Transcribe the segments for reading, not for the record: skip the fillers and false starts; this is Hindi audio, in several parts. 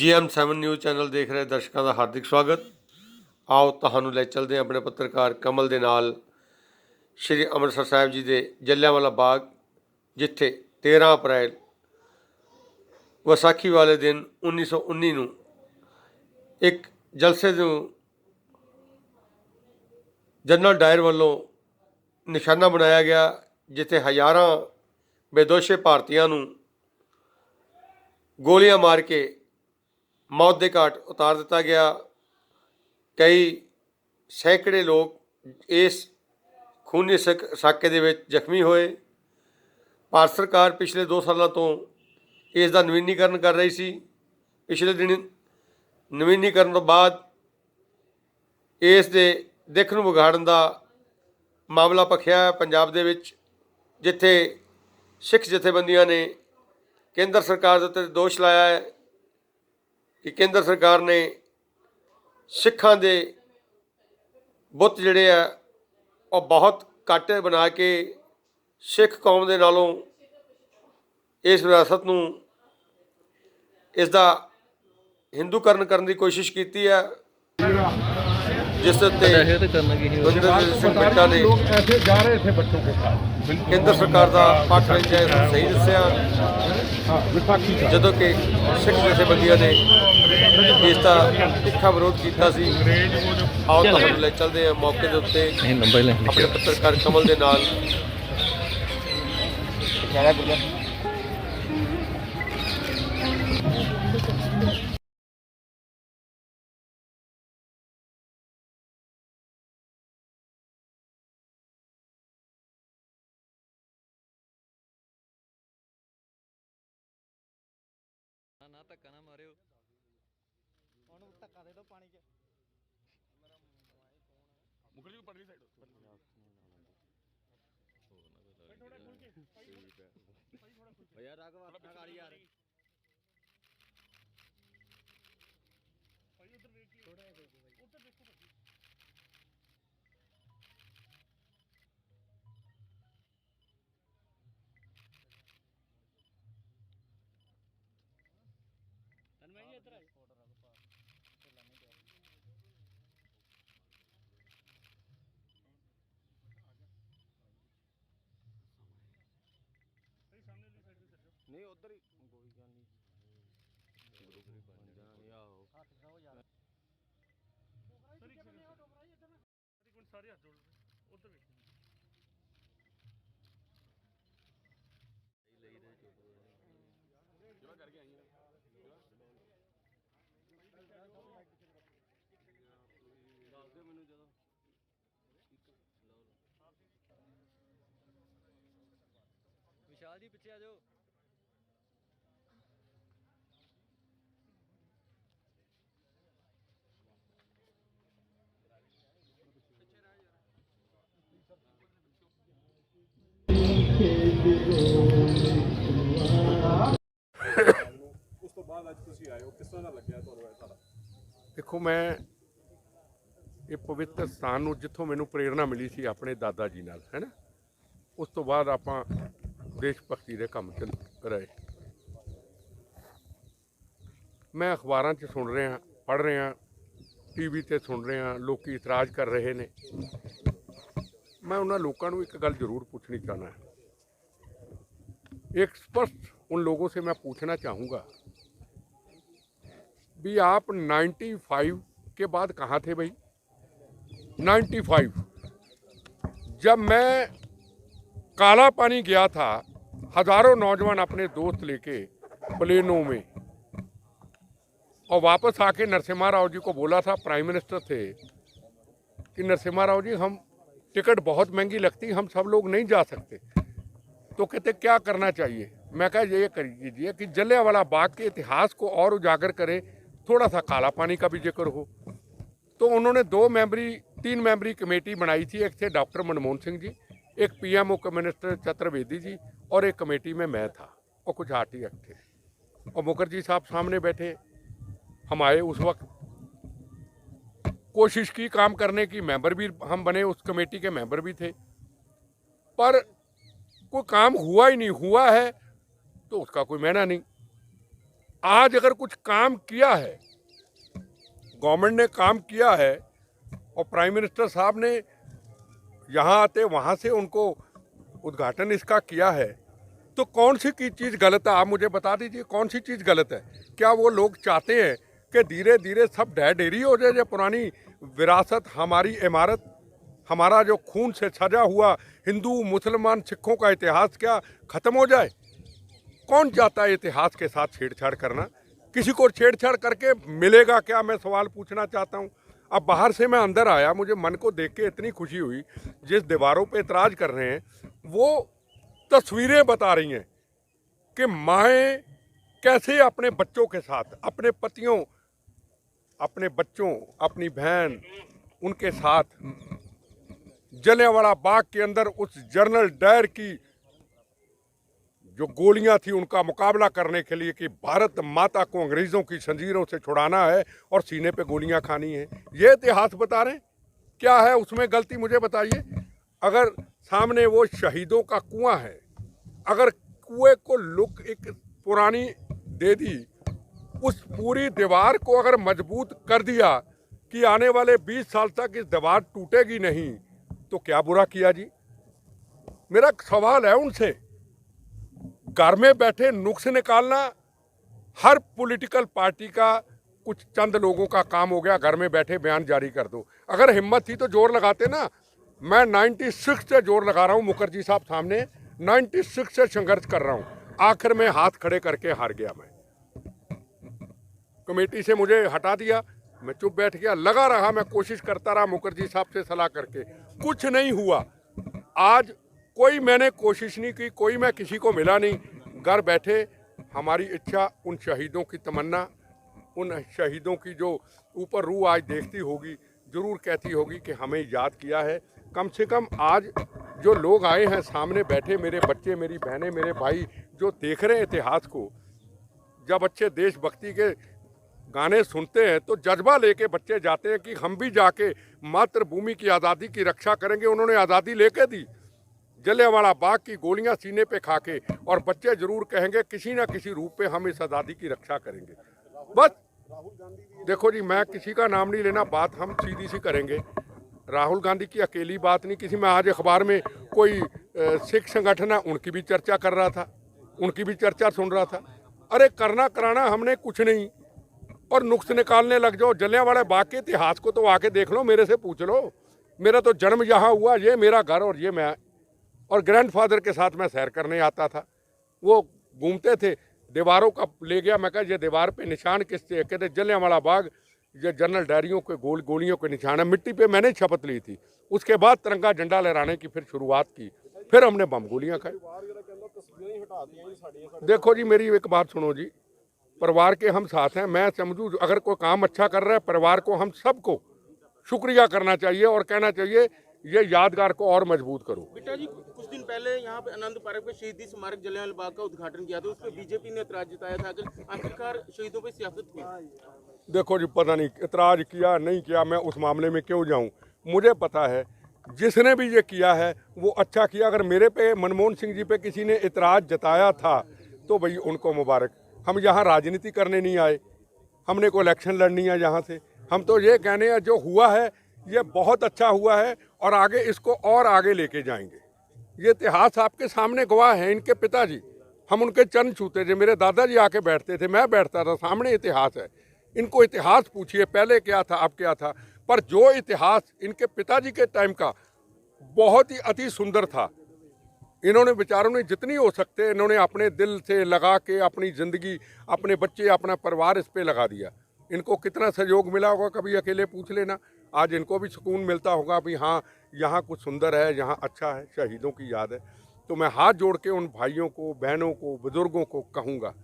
GM7 ਨਿਊਜ਼ ਚੈਨਲ ਦੇਖ ਰਹੇ ਦਰਸ਼ਕਾਂ ਦਾ ਹਾਰਦਿਕ ਸਵਾਗਤ। ਆਓ ਤੁਹਾਨੂੰ ਲੈ ਚੱਲਦੇ ਹਾਂ ਆਪਣੇ ਪੱਤਰਕਾਰ ਕਮਲ ਦੇ ਨਾਲ ਸ਼੍ਰੀ ਅੰਮ੍ਰਿਤਸਰ ਸਾਹਿਬ ਜੀ ਦੇ ਜਲਿਆਂਵਾਲਾ ਬਾਗ, ਜਿੱਥੇ 13 ਅਪ੍ਰੈਲ ਵਿਸਾਖੀ ਵਾਲੇ ਦਿਨ 1919 ਨੂੰ ਇੱਕ ਜਲਸੇ ਨੂੰ ਜਨਰਲ ਡਾਇਰ ਵੱਲੋਂ ਨਿਸ਼ਾਨਾ ਬਣਾਇਆ ਗਿਆ, ਜਿੱਥੇ ਹਜ਼ਾਰਾਂ ਬੇਦੋਸ਼ੇ ਭਾਰਤੀਆਂ ਨੂੰ ਗੋਲੀਆਂ ਮਾਰ ਕੇ मौत के घाट उतार दिता गया। कई सैकड़े लोग इस खूनी साके दे विच जख्मी होए। भारत सरकार पिछले 2 सालों तो इसका नवीनीकरण कर रही सी। पिछले दिन नवीनीकरण तो बाद इस दे दिख नूं विगाड़न का मामला भखिया पंजाब दे विच, जिथे सिख जथेबंदियां ने केंद्र सरकार दे उत्ते दोष लाया है कि केंद्र सरकार ने सिखां दे बुत जिहड़े आ वो बहुत घट बना के सिख कौम दे नालों इस विरासत नूं इसदा हिंदूकरण करने की कोशिश की है, जिस उत्ते ने केंद्र सरकार का पक्ष सही दस्सिया, जदों कि सिख जथेबंदियां ने इसका तिखा विरोध किया सी। आओ तुहानूं ले चलते हैं मौके के उत्ते अपने पत्रकार कमल के नाल। ना धक्का ना मारियो, धक्का दे दो पानी च। मुखर्जी को पड़ली साइड भैया राघव अपना गाड़ी यार भाई उधर देखिए, थोड़ा उधर देखो तन्मय जी इधर आ। नहीं उधर ही कोई गल नहीं, सारे हाथ जोड़ उधर करके आई विशाल जी पीछे आ जाओ। देखो मैं ये पवित्र स्थान नूं जिथों मैनूं प्रेरणा मिली सी अपने दादा जी नाल, है ना, उस तो बाद आपां देश भगती दे काम च रहे। मैं अखबारां च सुन रहा, पढ़ रहा, टीवी ते सुन रहा, लोग इतराज़ कर रहे ने। मैं उन्होंने लोगों को एक गल जरूर पूछनी चाहना है। एक स्पष्ट उन लोगों से मैं पूछना चाहूँगा भी आप 95 के बाद कहाँ थे भाई? 95 जब मैं काला पानी गया था, हज़ारों नौजवान अपने दोस्त लेके प्लेनों में, और वापस आके नरसिम्हा राव जी को बोला था, प्राइम मिनिस्टर थे, कि नरसिम्हा राव जी हम टिकट बहुत महंगी लगती, हम सब लोग नहीं जा सकते। तो कहते क्या करना चाहिए? मैं कहा ये कर लीजिए कि जलियांवाला बाग के इतिहास को और उजागर करें, थोड़ा सा काला पानी का भी जिक्र हो। तो उन्होंने 3 मेंबरी कमेटी बनाई थी। एक थे डॉक्टर मनमोहन सिंह जी, एक PMO मिनिस्टर चतुर्वेदी जी, और एक कमेटी में मैं था और कुछ RTF थे, और मुखर्जी साहब सामने बैठे। हम आए, उस वक्त कोशिश की काम करने की, मेंबर भी हम बने, उस कमेटी के मेंबर भी थे, पर कोई काम हुआ ही नहीं। हुआ है तो उसका कोई मायना नहीं। आज अगर कुछ काम किया है, गवर्नमेंट ने काम किया है और प्राइम मिनिस्टर साहब ने यहाँ आते वहाँ से उनको उद्घाटन इसका किया है, तो कौन सी की चीज़ गलत है? आप मुझे बता दीजिए कौन सी चीज़ गलत है। क्या वो लोग चाहते हैं कि धीरे धीरे सब ढह ढेरी हो जाए, पुरानी विरासत, हमारी इमारत, हमारा जो खून से सजा हुआ हिंदू मुसलमान सिखों का इतिहास क्या ख़त्म हो जाए? कौन चाहता है इतिहास के साथ छेड़छाड़ करना? किसी को छेड़छाड़ करके मिलेगा क्या? मैं सवाल पूछना चाहता हूँ। अब बाहर से मैं अंदर आया, मुझे मन को देख के इतनी खुशी हुई। जिस दीवारों पे इतराज़ कर रहे हैं वो तस्वीरें बता रही हैं कि माएँ कैसे अपने बच्चों के साथ, अपने पतियों, अपने बच्चों, अपनी बहन, उनके साथ जलियांवाला बाग के अंदर उस जनरल डायर की जो गोलियां थी उनका मुकाबला करने के लिए कि भारत माता को अंग्रेज़ों की जंजीरों से छुड़ाना है और सीने पे गोलियां खानी है। ये इतिहास बता रहे हैं। क्या है उसमें गलती, मुझे बताइए। अगर सामने वो शहीदों का कुआं है, अगर कुएं को लुक एक पुरानी दे दी, उस पूरी दीवार को अगर मजबूत कर दिया कि आने वाले 20 साल तक इस दीवार टूटेगी नहीं, तो क्या बुरा किया जी? मेरा सवाल है उनसे। घर में बैठे नुक्स निकालना हर पॉलिटिकल पार्टी का कुछ चंद लोगों का काम हो गया। घर में बैठे बयान जारी कर दो। अगर हिम्मत थी तो जोर लगाते ना। मैं 96 से जोर लगा रहा हूँ मुखर्जी साहब सामने, 96 से संघर्ष कर रहा हूँ। आखिर में हाथ खड़े करके हार गया। मैं कमेटी से मुझे हटा दिया, मैं चुप बैठ गया। लगा रहा, मैं कोशिश करता रहा मुखर्जी साहब से सलाह करके, कुछ नहीं हुआ। आज कोई मैंने कोशिश नहीं की, कोई मैं किसी को मिला नहीं। घर बैठे हमारी इच्छा, उन शहीदों की तमन्ना, उन शहीदों की जो ऊपर रूह आज देखती होगी, ज़रूर कहती होगी कि हमें याद किया है। कम से कम आज जो लोग आए हैं सामने बैठे, मेरे बच्चे, मेरी बहनें, मेरे भाई, जो देख रहे हैं इतिहास को, जब बच्चे देशभक्ति के गाने सुनते हैं तो जज्बा लेके बच्चे जाते हैं कि हम भी जाके मातृभूमि की आज़ादी की रक्षा करेंगे। उन्होंने आज़ादी लेके दी, जलियांवाला बाग की गोलियां सीने पे खाके, और बच्चे जरूर कहेंगे किसी ना किसी रूप पे हम इस आज़ादी की रक्षा करेंगे। बस देखो जी, मैं किसी का नाम नहीं लेना, बात हम सीधी सी करेंगे। राहुल गांधी की अकेली बात नहीं, किसी में आज अखबार में कोई सिख संगठन है, उनकी भी चर्चा कर रहा था, उनकी भी चर्चा सुन रहा था। अरे करना कराना हमने कुछ नहीं, और नुक्स निकालने लग जाओ। जलियांवाला बाग के इतिहास को तो आके देख लो, मेरे से पूछ लो। मेरा तो जन्म यहाँ हुआ, ये मेरा घर और ये मैं, और ग्रैंडफादर के साथ मैं सैर करने आता था। वो घूमते थे, दीवारों का ले गया। मैं कहा ये दीवार पे निशान किससे? कहते जलियांवाला बाग, ये जनरल डायरियों के गोलियों के निशान है। मिट्टी पे मैंने शपथ ली थी। उसके बाद तिरंगा झंडा लहराने की फिर शुरुआत की, फिर हमने बम गोलियां खाई। देखो जी, मेरी एक बात सुनो जी, परिवार के हम साथ हैं। मैं समझूँ अगर कोई काम अच्छा कर रहा है, परिवार को हम सबको शुक्रिया करना चाहिए और कहना चाहिए ये यादगार को और मजबूत करो। बेटा जी, कुछ दिन पहले यहाँ पे आनंद पार्क पे शहीदी स्मारक जलियांवाला बाग का उद्घाटन किया था, उस पर बीजेपी ने ऐतराज जताया था। आखिरकार शहीदों पे सियासत हुई। देखो जी, पता नहीं ऐतराज किया नहीं किया, मैं उस मामले में क्यों जाऊँ। मुझे पता है जिसने भी ये किया है वो अच्छा किया। अगर मेरे पे, मनमोहन सिंह जी पे किसी ने ऐतराज जताया था तो भाई उनको मुबारक। हम यहाँ राजनीति करने नहीं आए, हमने कोई इलेक्शन लड़नी है यहाँ से। हम तो ये कहने हैं जो हुआ है ये बहुत अच्छा हुआ है और आगे इसको और आगे लेके जाएंगे। ये इतिहास आपके सामने गवाह है। इनके पिताजी, हम उनके चरण छूते थे, मेरे दादाजी आके बैठते थे, मैं बैठता था, सामने इतिहास है। इनको इतिहास पूछिए पहले क्या था अब क्या था। पर जो इतिहास इनके पिताजी के टाइम का बहुत ही अति सुंदर था। इन्होंने बेचारों ने जितनी हो सकते इन्होंने अपने दिल से लगा के अपनी ज़िंदगी, अपने बच्चे, अपना परिवार इस पे लगा दिया। इनको कितना सहयोग मिला होगा कभी अकेले पूछ लेना। आज इनको भी सुकून मिलता होगा भी हाँ यहाँ कुछ सुंदर है, यहाँ अच्छा है, शहीदों की याद है। तो मैं हाथ जोड़ के उन भाइयों को, बहनों को, बुजुर्गों को कहूँगा,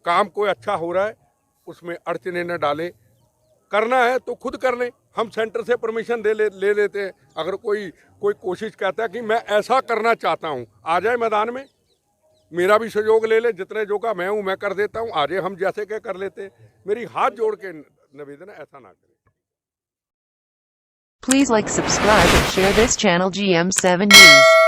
काम कोई अच्छा हो रहा है उसमें अड़चने न डालें। करना है तो खुद कर लें। हम सेंटर से परमिशन ले लेते हैं। अगर कोई कोशिश कहता है कि मैं ऐसा करना चाहता हूँ, आ जाए मैदान में, मेरा भी सहयोग ले ले। जितने जो का मैं हूँ मैं कर देता हूँ, आज हम जैसे के कर लेते हैं। मेरी हाथ जोड़ के निवेदन है, ऐसा ना करें। Please like, subscribe and share this channel GM7 News.